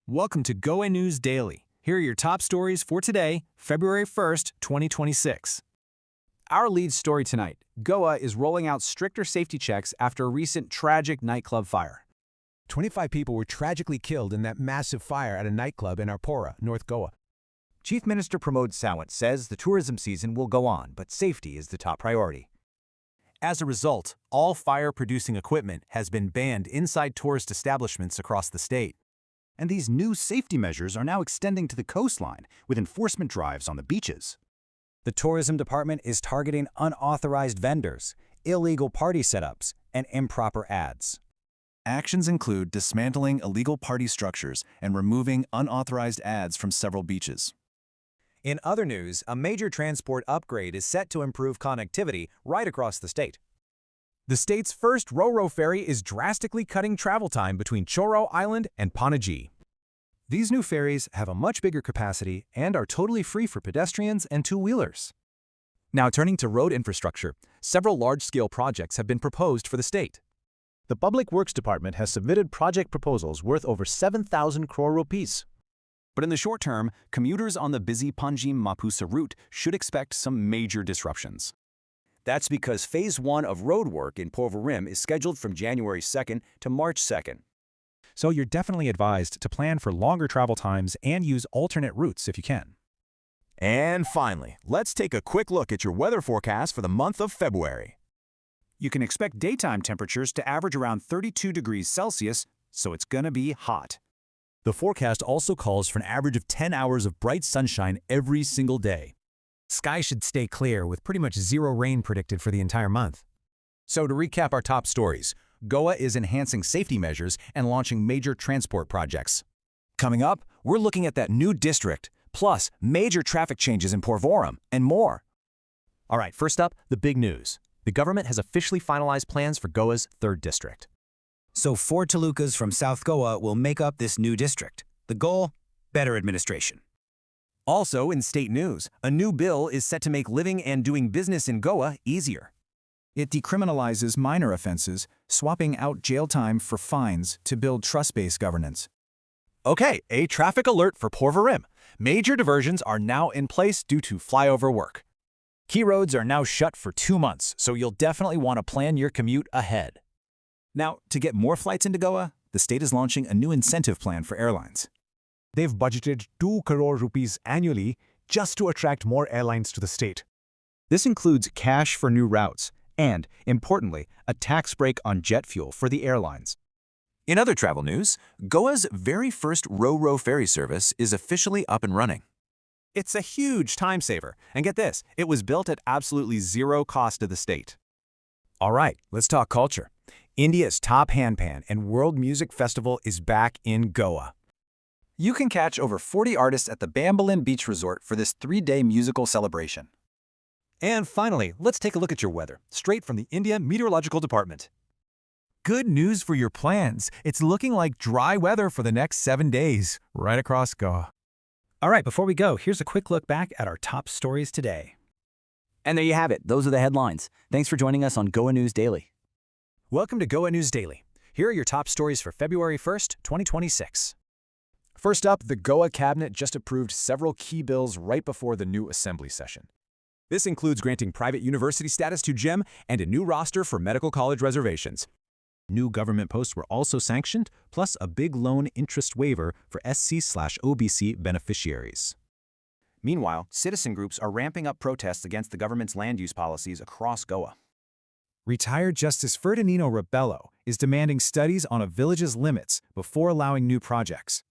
Welcome to Goa News Daily. Here are your top stories for today, February 1st, 2026. Our lead story tonight: Goa is rolling out stricter safety checks after a recent tragic nightclub fire. 25 people were tragically killed in that massive fire at a nightclub in Arpora, North Goa. Chief Minister Pramod Sawant says the tourism season will go on, but safety is the top priority. As a result, all fire-producing equipment has been banned inside tourist establishments across the state. And these new safety measures are now extending to the coastline, with enforcement drives on the beaches. The tourism department is targeting unauthorized vendors, illegal party setups, and improper ads. Actions include dismantling illegal party structures and removing unauthorized ads from several beaches. In other news, a major transport upgrade is set to improve connectivity right across the state. The state's first Ro-Ro ferry is drastically cutting travel time between Choro Island and Panaji. These new ferries have a much bigger capacity and are totally free for pedestrians and two-wheelers. Now turning to road infrastructure, several large-scale projects have been proposed for the state. The Public Works Department has submitted project proposals worth over 7,000 crore rupees. But in the short term, commuters on the busy Panjim-Mapusa route should expect some major disruptions. That's because Phase 1 of road work in Porvorim is scheduled from January 2nd to March 2nd. So you're definitely advised to plan for longer travel times and use alternate routes if you can. And finally, let's take a quick look at your weather forecast for the month of February. You can expect daytime temperatures to average around 32 degrees Celsius, so it's gonna be hot. The forecast also calls for an average of 10 hours of bright sunshine every single day. Skies should stay clear with pretty much zero rain predicted for the entire month. So to recap our top stories, Goa is enhancing safety measures and launching major transport projects. Coming up, we're looking at that new district, plus major traffic changes in Porvorim, and more. All right, first up, the big news. The government has officially finalized plans for Goa's 3rd district. So 4 talukas from South Goa will make up this new district. The goal? Better administration. Also, in state news, a new bill is set to make living and doing business in Goa easier. It decriminalizes minor offenses, swapping out jail time for fines to build trust-based governance. Okay, a traffic alert for Porvorim. Major diversions are now in place due to flyover work. Key roads are now shut for 2 months, so you'll definitely want to plan your commute ahead. Now, to get more flights into Goa, the state is launching a new incentive plan for airlines. They've budgeted 2 crore rupees annually just to attract more airlines to the state. This includes cash for new routes and, importantly, a tax break on jet fuel for the airlines. In other travel news, Goa's very first Ro-Ro ferry service is officially up and running. It's a huge time saver, and get this, it was built at absolutely zero cost to the state. All right, let's talk culture. India's top handpan and World Music Festival is back in Goa. You can catch over 40 artists at the Bambalin Beach Resort for this 3-day musical celebration. And finally, let's take a look at your weather, straight from the India Meteorological Department. Good news for your plans. It's looking like dry weather for the next 7 days, right across Goa. All right, before we go, here's a quick look back at our top stories today. And there you have it. Those are the headlines. Thanks for joining us on Goa News Daily. Welcome to Goa News Daily. Here are your top stories for February 1st, 2026. First up, the Goa cabinet just approved several key bills right before the new assembly session. This includes granting private university status to GEM and a new roster for medical college reservations. New government posts were also sanctioned, plus a big loan interest waiver for SC/OBC beneficiaries. Meanwhile, citizen groups are ramping up protests against the government's land use policies across Goa. Retired Justice Ferdinando Rebello is demanding studies on a village's limits before allowing new projects.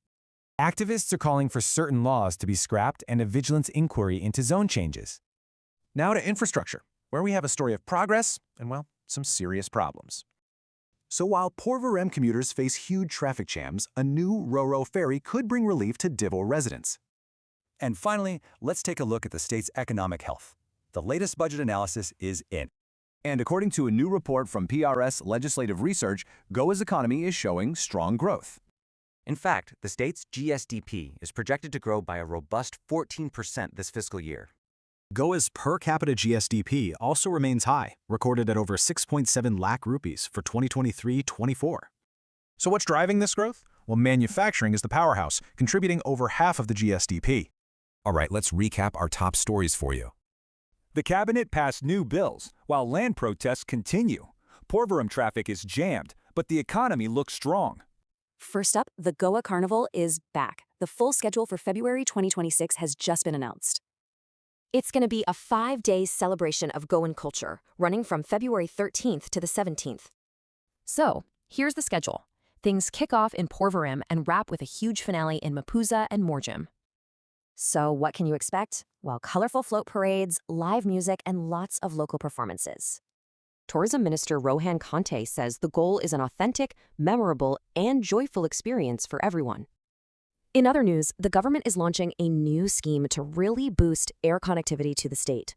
Activists are calling for certain laws to be scrapped and a vigilance inquiry into zone changes. Now to infrastructure, where we have a story of progress and, well, some serious problems. So while Porvorim commuters face huge traffic jams, a new Ro-Ro ferry could bring relief to Divo residents. And finally, let's take a look at the state's economic health. The latest budget analysis is in. And according to a new report from PRS Legislative Research, Goa's economy is showing strong growth. In fact, the state's GSDP is projected to grow by a robust 14% this fiscal year. Goa's per capita GSDP also remains high, recorded at over 6.7 lakh rupees for 2023-24. So what's driving this growth? while manufacturing is the powerhouse, contributing over half of the GSDP. All right, let's recap our top stories for you. The cabinet passed new bills, while land protests continue. Porvorim traffic is jammed, but the economy looks strong. First up, the Goa Carnival is back. The full schedule for February 2026 has just been announced. It's going to be a 5-day celebration of Goan culture, running from February 13th to the 17th. So, here's the schedule. Things kick off in Porvorim and wrap with a huge finale in Mapusa and Morjim. So, what can you expect? Well, colorful float parades, live music, and lots of local performances. Tourism Minister Rohan Conte says the goal is an authentic, memorable, and joyful experience for everyone. In other news, the government is launching a new scheme to really boost air connectivity to the state.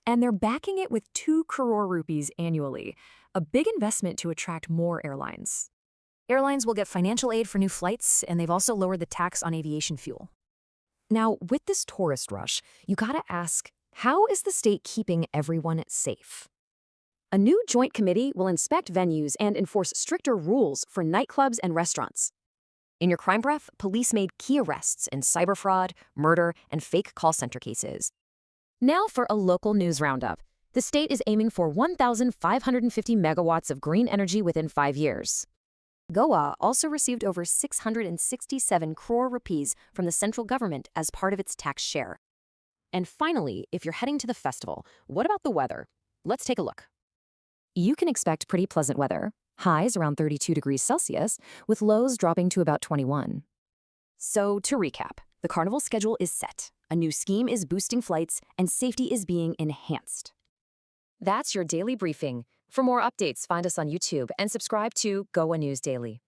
And they're backing it with 2 crore rupees annually, a big investment to attract more airlines. Airlines will get financial aid for new flights, and they've also lowered the tax on aviation fuel. Now, with this tourist rush, you gotta ask, how is the state keeping everyone safe? A new joint committee will inspect venues and enforce stricter rules for nightclubs and restaurants. In your crime breath, police made key arrests in cyber fraud, murder, and fake call center cases. Now for a local news roundup. The state is aiming for 1,550 megawatts of green energy within 5 years. Goa also received over 667 crore rupees from the central government as part of its tax share. And finally, if you're heading to the festival, what about the weather? Let's take a look. You can expect pretty pleasant weather. Highs around 32 degrees Celsius, with lows dropping to about 21. So to recap, the carnival schedule is set, a new scheme is boosting flights, and safety is being enhanced. That's your daily briefing. For more updates, find us on YouTube and subscribe to Goa News Daily.